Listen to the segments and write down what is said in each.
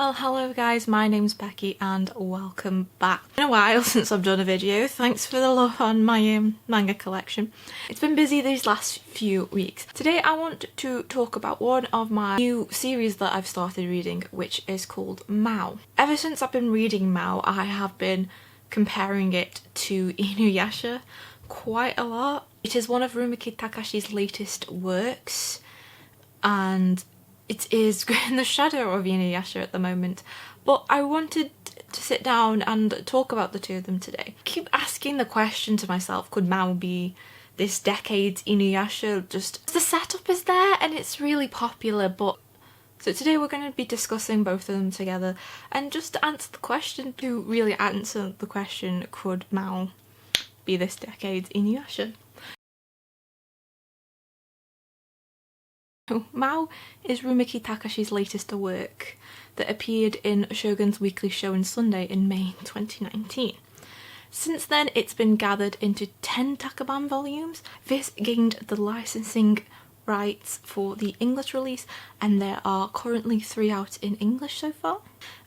Well, hello guys, my name's Becky and welcome back. It's been a while since I've done a video. Thanks for the love on my manga collection. It's been busy these last few weeks. Today I want to talk about one of my new series that I've started reading, which is called Mao. Ever since I've been reading Mao, I have been comparing it to Inuyasha quite a lot. It is one of Rumiki Takashi's latest works and it is in the shadow of Inuyasha at the moment, but I wanted to sit down and talk about the two of them today. I keep asking the question to myself, could Mao be this decade's Inuyasha? Just the setup is there and it's really popular, but so today we're going to be discussing both of them together and just to answer the question, to really answer the question, could Mao be this decade's Inuyasha? Mao is Rumiki Takashi's latest work that appeared in Shogun's Weekly Shonen Sunday in May 2019. Since then, it's been gathered into 10 Takaban volumes. This gained the licensing rights for the English release, and there are currently 3 out in English so far,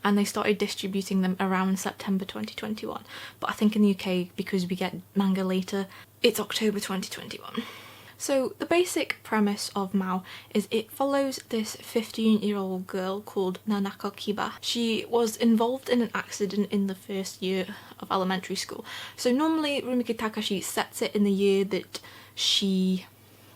and they started distributing them around September 2021. But I think in the UK, because we get manga later, it's October 2021. So the basic premise of Mao is it follows this 15-year-old girl called Nanako Kiba. She was involved in an accident in the first year of elementary school. So normally Rumiki Takashi sets it in the year that she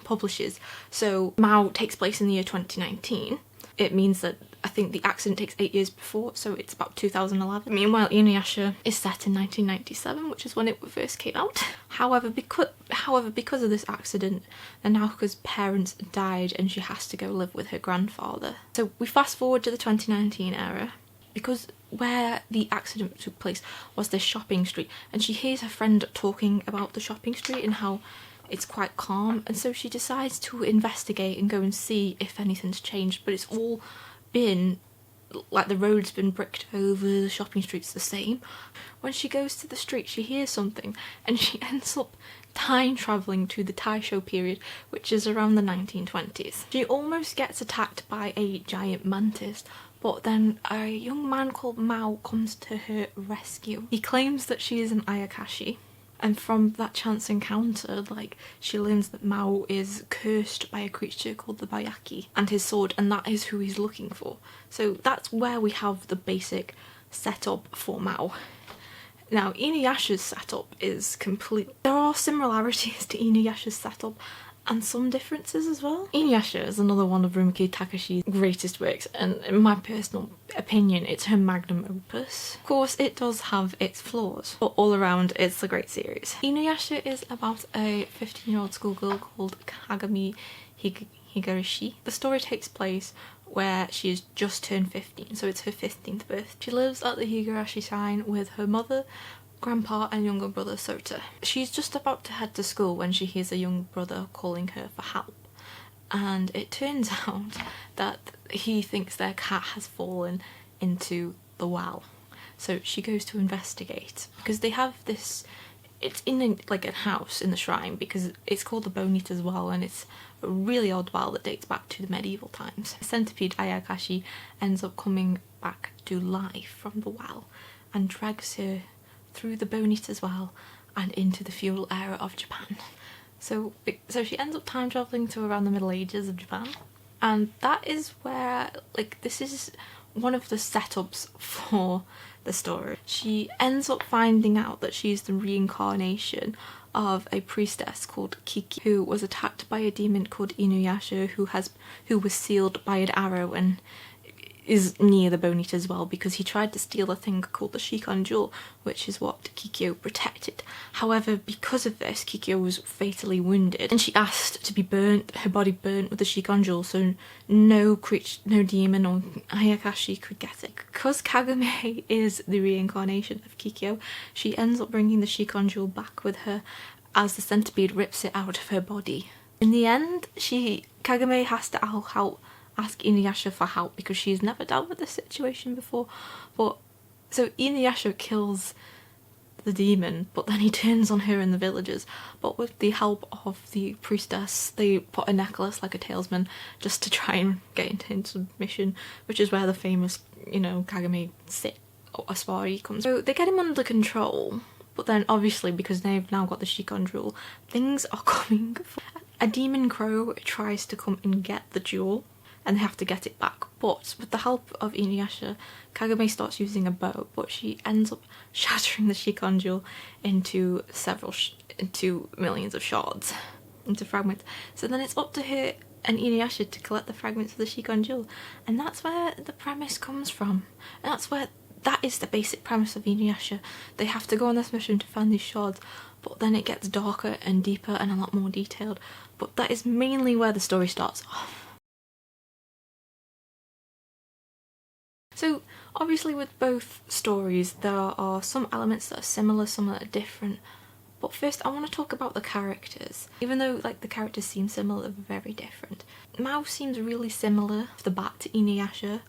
publishes. So Mao takes place in the year 2019. It means that I think the accident takes 8 years before, so it's about 2011. Meanwhile, Inuyasha is set in 1997, which is when it first came out. However, because of this accident, Nanako's parents died and she has to go live with her grandfather. So we fast forward to the 2019 era, because where the accident took place was this shopping street, and she hears her friend talking about the shopping street and how it's quite calm, and so she decides to investigate and go and see if anything's changed, but it's all been like the road's been bricked over, the shopping street's the same. When she goes to the street, she hears something and she ends up time travelling to the Taisho period, which is around the 1920s. She almost gets attacked by a giant mantis, but then a young man called Mao comes to her rescue. He claims that she is an Ayakashi. And from that chance encounter, she learns that Mao is cursed by a creature called the Bayaki and his sword, and that is who he's looking for. So that's where we have the basic setup for Mao. Now, Inuyasha's setup is complete. There are similarities to Inuyasha's setup and some differences as well. Inuyasha is another one of Rumiki Takashi's greatest works, and in my personal opinion, it's her magnum opus. Of course, it does have its flaws, but all around, it's a great series. Inuyasha is about a 15-year-old schoolgirl called Kagami Higurashi. The story takes place where she has just turned 15, so it's her 15th birthday. She lives at the Higurashi shrine with her mother, grandpa and younger brother Sota. She's just about to head to school when she hears a young brother calling her for help, and it turns out that he thinks their cat has fallen into the well. So she goes to investigate because they have this, it's in a house in the shrine, because it's called the Bonita's Well, and it's a really old well that dates back to the medieval times. Centipede Ayakashi ends up coming back to life from the well and drags her through the Bonita's Well and into the feudal era of Japan. So she ends up time travelling to around the Middle Ages of Japan, and that is where, this is one of the setups for the story. She ends up finding out that she's the reincarnation of a priestess called Kiki, who was attacked by a demon called Inuyasha, who was sealed by an arrow and is near the Bonita's Well because he tried to steal a thing called the Shikon Jewel, which is what Kikyo protected. However, because of this, Kikyo was fatally wounded and she asked to be burnt, her body burnt with the Shikon Jewel, so no demon or Ayakashi could get it. Because Kagame is the reincarnation of Kikyo, she ends up bringing the Shikon Jewel back with her as the centipede rips it out of her body. In the end, Kagame has to ask Inuyasha for help because she's never dealt with this situation before. But so Inuyasha kills the demon, but then he turns on her and the villagers. But with the help of the priestess, they put a necklace like a talisman just to try and get into submission, which is where the famous, you know, Kagame sit or Aswari comes. So they get him under control, but then obviously because they've now got the Shikon jewel, things are coming. A demon crow tries to come and get the jewel, and they have to get it back. But with the help of Inuyasha, Kagame starts using a bow, but she ends up shattering the Shikon jewel into into millions of shards, into fragments. So then it's up to her and Inuyasha to collect the fragments of the Shikon jewel, and that's where the premise comes from. And that is the basic premise of Inuyasha. They have to go on this mission to find these shards, but then it gets darker and deeper and a lot more detailed. But that is mainly where the story starts off. So obviously with both stories there are some elements that are similar, some that are different. But first I want to talk about the characters. Even though like the characters seem similar, they're very different. Mao seems really similar off the bat to Inuyasha,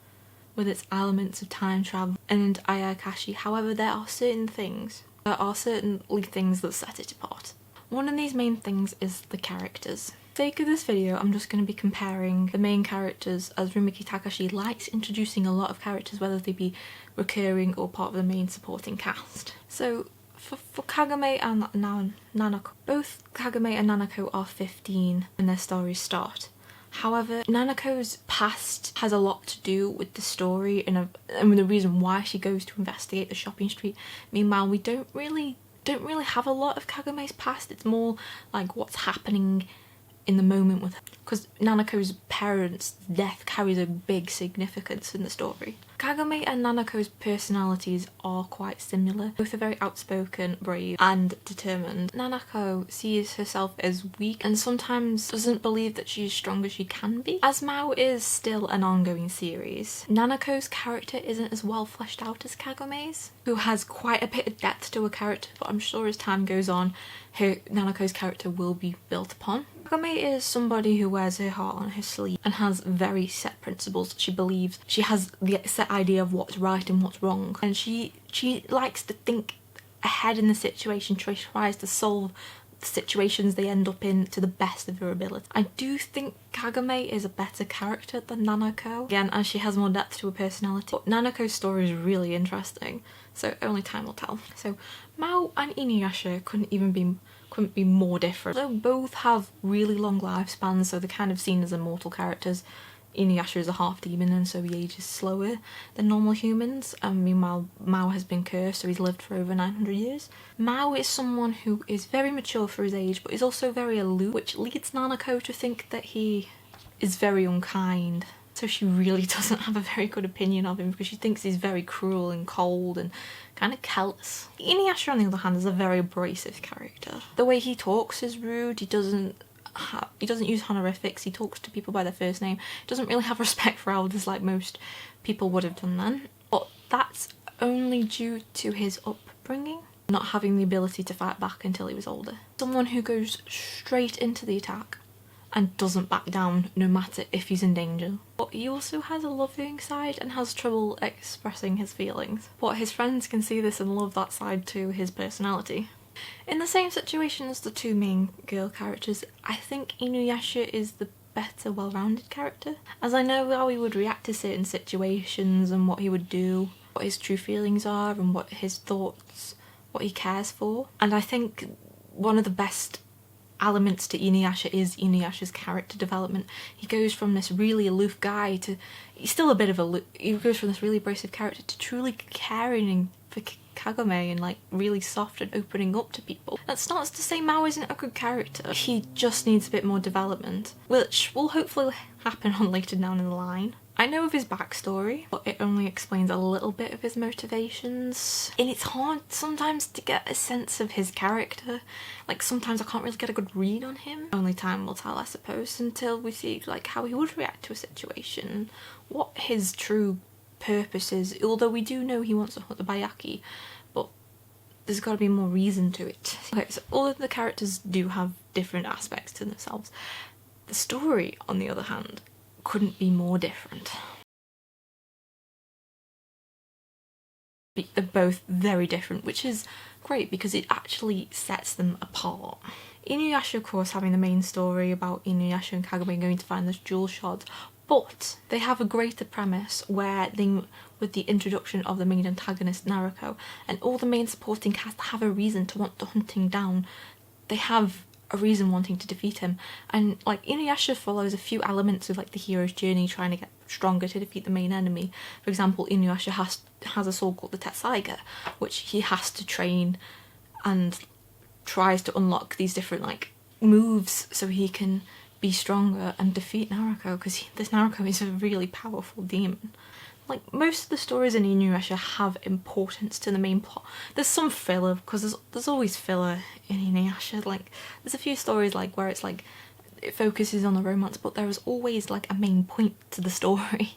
with its elements of time travel and Ayakashi. However, there are certainly things that set it apart. One of these main things is the characters. For the sake of this video, I'm just going to be comparing the main characters, as Rumiki Takashi likes introducing a lot of characters, whether they be recurring or part of the main supporting cast. So for Kagame and Nanako, both Kagame and Nanako are 15 when their stories start. However, Nanako's past has a lot to do with the story and the reason why she goes to investigate the shopping street. Meanwhile, we don't really have a lot of Kagame's past. It's more like what's happening in the moment with her, because Nanako's parents' death carries a big significance in the story. Kagame and Nanako's personalities are quite similar. Both are very outspoken, brave and determined. Nanako sees herself as weak and sometimes doesn't believe that she's as strong as she can be. As Mao is still an ongoing series, Nanako's character isn't as well fleshed out as Kagame's, who has quite a bit of depth to her character, but I'm sure as time goes on, Nanako's character will be built upon. Kagame is somebody who wears her heart on her sleeve and has very set principles. She believes she has the set idea of what's right and what's wrong, and she likes to think ahead in the situation, tries to solve the situations they end up in to the best of her ability. I do think Kagame is a better character than Nanako, again as she has more depth to her personality, but Nanako's story is really interesting, so only time will tell. So Mao and Inuyasha couldn't be more different. Though both have really long lifespans, so they're kind of seen as immortal characters. Inuyasha is a half demon and so he ages slower than normal humans, and meanwhile Mao has been cursed, so he's lived for over 900 years. Mao is someone who is very mature for his age but is also very aloof, which leads Nanako to think that he is very unkind. So she really doesn't have a very good opinion of him because she thinks he's very cruel and cold and kind of callous. Inuyasha on the other hand is a very abrasive character. The way he talks is rude, he doesn't use honorifics, he talks to people by their first name, he doesn't really have respect for elders like most people would have done then. But that's only due to his upbringing, not having the ability to fight back until he was older. Someone who goes straight into the attack and doesn't back down no matter if he's in danger. But he also has a loving side and has trouble expressing his feelings. But his friends can see this and love that side to his personality. In the same situation as the two main girl characters, I think Inuyasha is the better well-rounded character, as I know how he would react to certain situations and what he would do, what his true feelings are and what his thoughts, what he cares for. And I think one of the best elements to Inuyasha is Inuyasha's character development. He goes from this really aloof guy to, he's still a bit of a, he goes from this really abrasive character to truly caring for Kagame and like really soft and opening up to people. That's not to say Mao isn't a good character, he just needs a bit more development, which will hopefully happen on later down in the line. I know of his backstory, but it only explains a little bit of his motivations, and it's hard sometimes to get a sense of his character. Like sometimes I can't really get a good read on him. Only time will tell, I suppose, until we see like how he would react to a situation, what his true purpose is, although we do know he wants to hunt the Bayaki, but there's got to be more reason to it. Okay, so all of the characters do have different aspects to themselves. The story, on the other hand, couldn't be more different. They're both very different, which is great because it actually sets them apart. Inuyasha, of course, having the main story about Inuyasha and Kagome going to find this jewel shard, but they have a greater premise where they, with the introduction of the main antagonist Naruto, and all the main supporting cast have a reason to want to hunt him down. They have a reason wanting to defeat him, and like Inuyasha follows a few elements of like the hero's journey trying to get stronger to defeat the main enemy. For example, Inuyasha has a soul called the Tetsaiga, which he has to train and tries to unlock these different like moves so he can be stronger and defeat Naruto, because this Naruto is a really powerful demon. Like, most of the stories in Inuyasha have importance to the main plot. There's some filler, because there's always filler in Inuyasha. Like, there's a few stories like where it's like it focuses on the romance, but there is always like a main point to the story.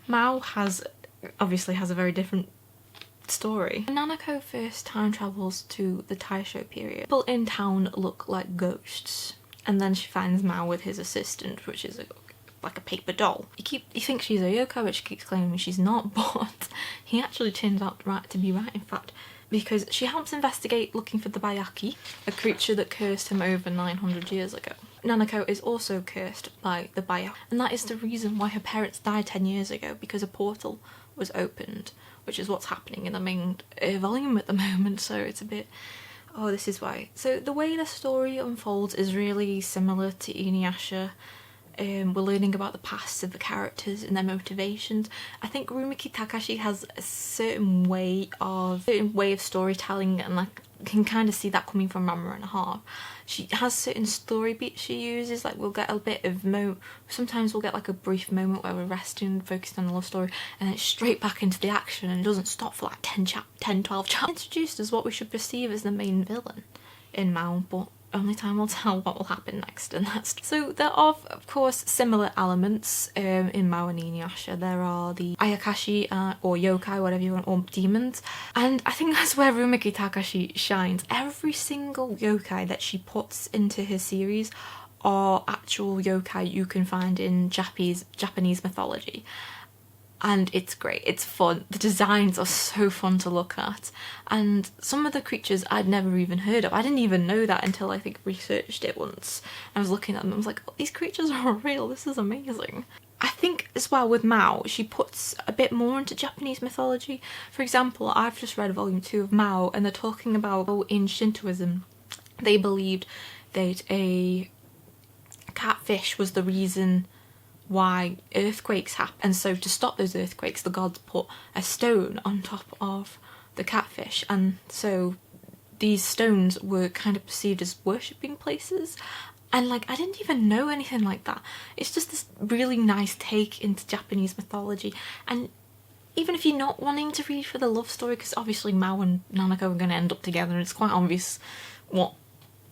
Mao obviously has a very different story. When Nanako first time travels to the Taisho period, people in town look like ghosts, and then she finds Mao with his assistant, which is like a paper doll. You think she's a yokai, but she keeps claiming she's not, but he actually turns out to be right, in fact, because she helps investigate looking for the Bayaki, a creature that cursed him over 900 years ago. Nanako is also cursed by the Bayaki, and that is the reason why her parents died 10 years ago, because a portal was opened, which is what's happening in the main volume at the moment, so it's a bit, oh, this is why. So the way the story unfolds is really similar to Inuyasha. We're learning about the past of the characters and their motivations. I think Rumiki Takashi has a certain way of storytelling, and like can kind of see that coming from Ranma and a Half. She has certain story beats she uses, like we'll get a bit of sometimes we'll get like a brief moment where we're resting, focused on the love story, and then it's straight back into the action and doesn't stop for like 12 chapters. Introduced as what we should perceive as the main villain in Mao, but only time will tell what will happen next, and that's so there are of course similar elements in Mao and Inuyasha. There are the Ayakashi or yokai, whatever you want, or demons, and I think that's where Rumiki Takashi shines. Every single yokai that she puts into her series are actual yokai you can find in Japanese mythology. And it's great, it's fun, the designs are so fun to look at, and some of the creatures I'd never even heard of. I didn't even know that until I think researched it once. I was looking at them, I was like, oh, these creatures are real, this is amazing. I think as well with Mao, she puts a bit more into Japanese mythology. For example, I've just read volume 2 of Mao, and they're talking about how in Shintoism they believed that a catfish was the reason why earthquakes happen, and so to stop those earthquakes the gods put a stone on top of the catfish, and so these stones were kind of perceived as worshipping places. And like I didn't even know anything like that. It's just this really nice take into Japanese mythology, and even if you're not wanting to read for the love story, because obviously Mao and Nanako are going to end up together and it's quite obvious what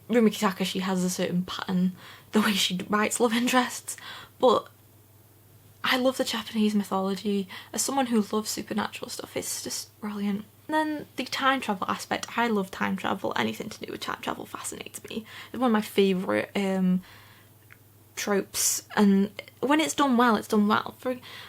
Rumiki Takashi has a certain pattern the way she writes love interests, but I love the Japanese mythology. As someone who loves supernatural stuff, it's just brilliant. And then the time travel aspect. I love time travel. Anything to do with time travel fascinates me. It's one of my favourite tropes, and when it's done well, it's done well.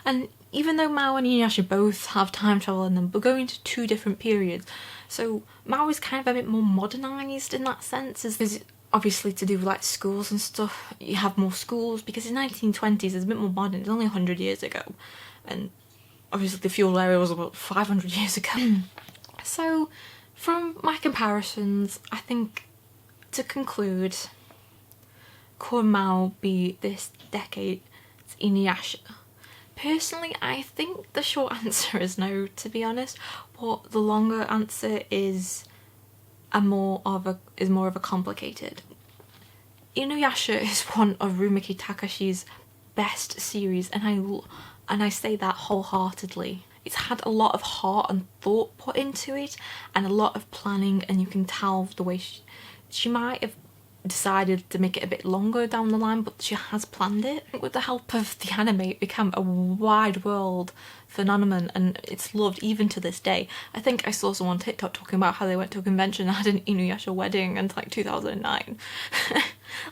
And even though Mao and Inuyasha both have time travel in them, but going to 2 different periods, so Mao is kind of a bit more modernised in that sense, is obviously to do with like schools and stuff. You have more schools because in 1920s it's a bit more modern. It's only 100 years ago, and obviously the feudal era was about 500 years ago. So from my comparisons, I think to conclude, could Mao be this decade's Inuyasha? Personally, I think the short answer is no, to be honest, but the longer answer is more of a complicated. Inuyasha is one of Rumiki Takashi's best series, and I say that wholeheartedly. It's had a lot of heart and thought put into it, and a lot of planning, and you can tell the way she might have decided to make it a bit longer down the line, but she has planned it. With the help of the anime, it became a wide world phenomenon, and it's loved even to this day. I think I saw someone on TikTok talking about how they went to a convention and had an Inuyasha wedding in like 2009.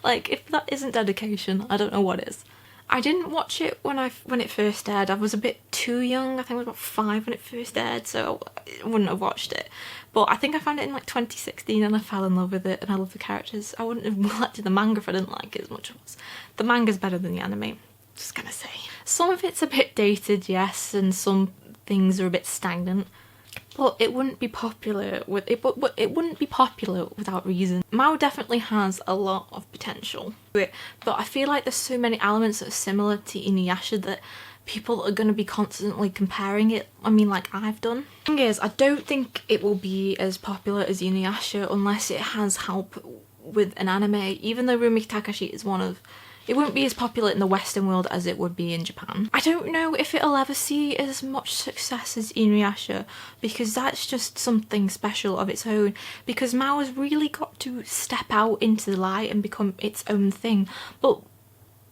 Like, if that isn't dedication, I don't know what is. I didn't watch it when it first aired. I was a bit too young. I think I was about 5 when it first aired, so I wouldn't have watched it. But I think I found it in like 2016 and I fell in love with it and I love the characters. I wouldn't have collected the manga if I didn't like it as much as the manga's better than the anime. Just gonna say. Some of it's a bit dated, yes, and some things are a bit stagnant. But it wouldn't be popular with it. But it wouldn't be popular without reason. Mao definitely has a lot of potential to it, but I feel like there's so many elements that are similar to Inuyasha that people are going to be constantly comparing it. I mean, like I've done. The thing is, I don't think it will be as popular as Inuyasha unless it has help with an anime. Even though Rumiki Takahashi is one of, it wouldn't be as popular in the Western world as it would be in Japan. I don't know if it'll ever see as much success as Inuyasha because that's just something special of its own, because Mao has really got to step out into the light and become its own thing. But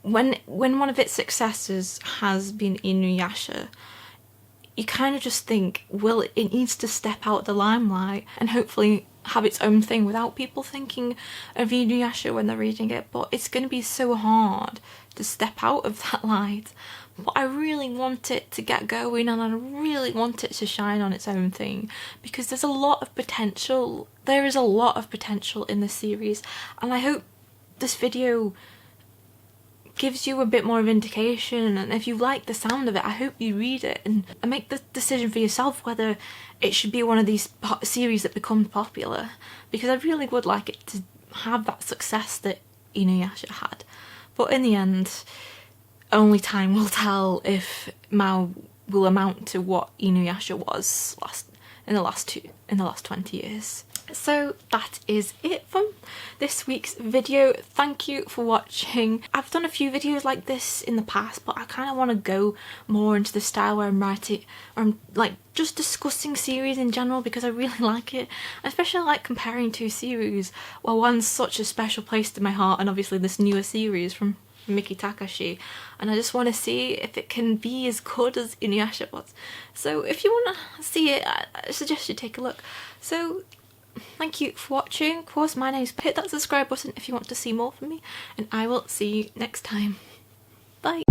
when one of its successors has been Inuyasha, you kind of just think, well, it needs to step out the limelight and hopefully have its own thing without people thinking of Inuyasha when they're reading it. But it's going to be so hard to step out of that light. But I really want it to get going and I really want it to shine on its own thing because there's a lot of potential. There is a lot of potential in this series, and I hope this video gives you a bit more of indication, and if you like the sound of it, I hope you read it and make the decision for yourself whether it should be one of these series that becomes popular, because I really would like it to have that success that Inuyasha had. But in the end, only time will tell if Mao will amount to what Inuyasha was in the last 20 years. So that is it from this week's video. Thank you for watching. I've done a few videos like this in the past, but I kind of want to go more into the style where I'm writing, or I'm like just discussing series in general, because I really like it. I especially like comparing two series. Well, one's such a special place to my heart, and obviously this newer series from Rumiki Takahashi, and I just want to see if it can be as good as Inuyasha was. So if you want to see it, I suggest you take a look. So thank you for watching. Of course, my name's hit that subscribe button if you want to see more from me, and I will see you next time. Bye.